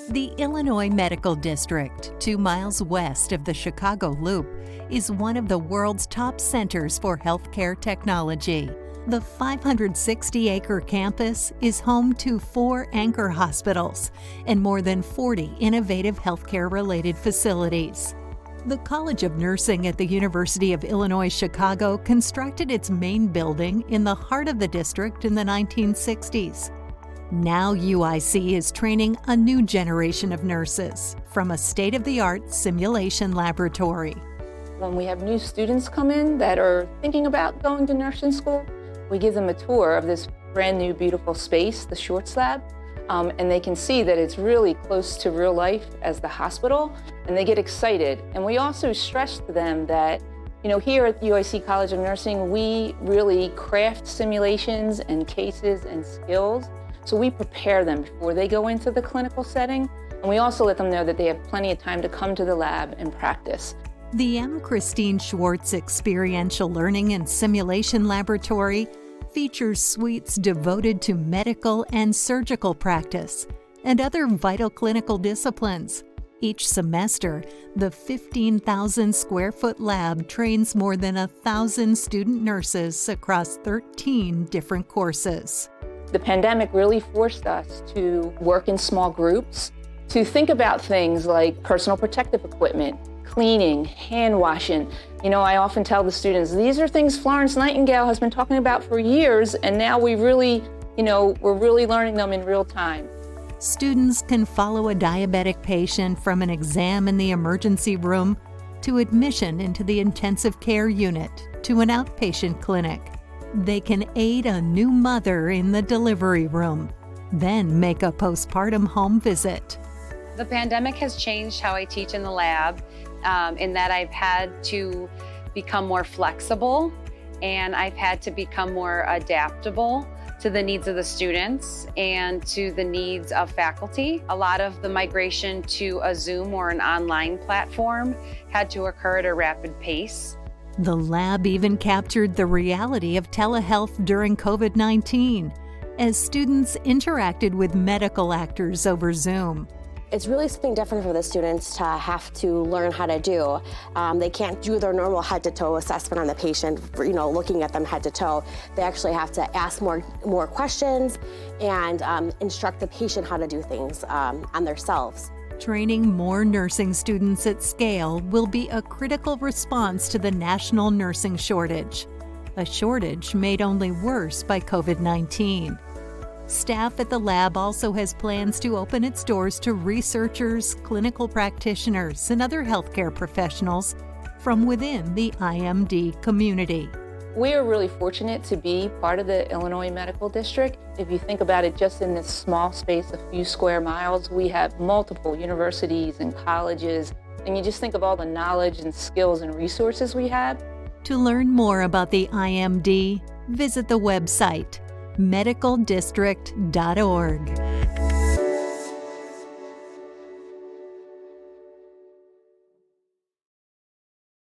The Illinois Medical District, 2 miles west of the Chicago Loop, is one of the world's top centers for healthcare technology. The 560-acre campus is home to 4 anchor hospitals and more than 40 innovative healthcare-related facilities. The College of Nursing at the University of Illinois Chicago constructed its main building in the heart of the district in the 1960s. Now UIC is training a new generation of nurses from a state-of-the-art simulation laboratory. When we have new students come in that are thinking about going to nursing school, we give them a tour of this brand new beautiful space, the Shorts Lab, and they can see that it's really close to real life as the hospital, and they get excited. And we also stress to them that, here at the UIC College of Nursing, we really craft simulations and cases and skills, so we prepare them before they go into the clinical setting, and we also let them know that they have plenty of time to come to the lab and practice. The M. Christine Schwartz Experiential Learning and Simulation Laboratory features suites devoted to medical and surgical practice and other vital clinical disciplines. Each semester, the 15,000 square foot lab trains more than 1,000 student nurses across 13 different courses. The pandemic really forced us to work in small groups, to think about things like personal protective equipment, cleaning, hand washing. I often tell the students, these are things Florence Nightingale has been talking about for years, and now we're really learning them in real time. Students can follow a diabetic patient from an exam in the emergency room to admission into the intensive care unit to an outpatient clinic. They can aid a new mother in the delivery room, then make a postpartum home visit. The pandemic has changed how I teach in the lab, in that I've had to become more flexible and I've had to become more adaptable to the needs of the students and to the needs of faculty. A lot of the migration to a Zoom or an online platform had to occur at a rapid pace. The lab even captured the reality of telehealth during COVID-19 as students interacted with medical actors over Zoom. It's really something different for the students to have to learn how to do. They can't do their normal head-to-toe assessment on the patient, looking at them head-to-toe. They actually have to ask more questions and instruct the patient how to do things on themselves. Training more nursing students at scale will be a critical response to the national nursing shortage, a shortage made only worse by COVID-19. Staff at the lab also has plans to open its doors to researchers, clinical practitioners, and other healthcare professionals from within the IMD community. We are really fortunate to be part of the Illinois Medical District. If you think about it, just in this small space, a few square miles, we have multiple universities and colleges, and you just think of all the knowledge and skills and resources we have. To learn more about the IMD, visit the website medicaldistrict.org.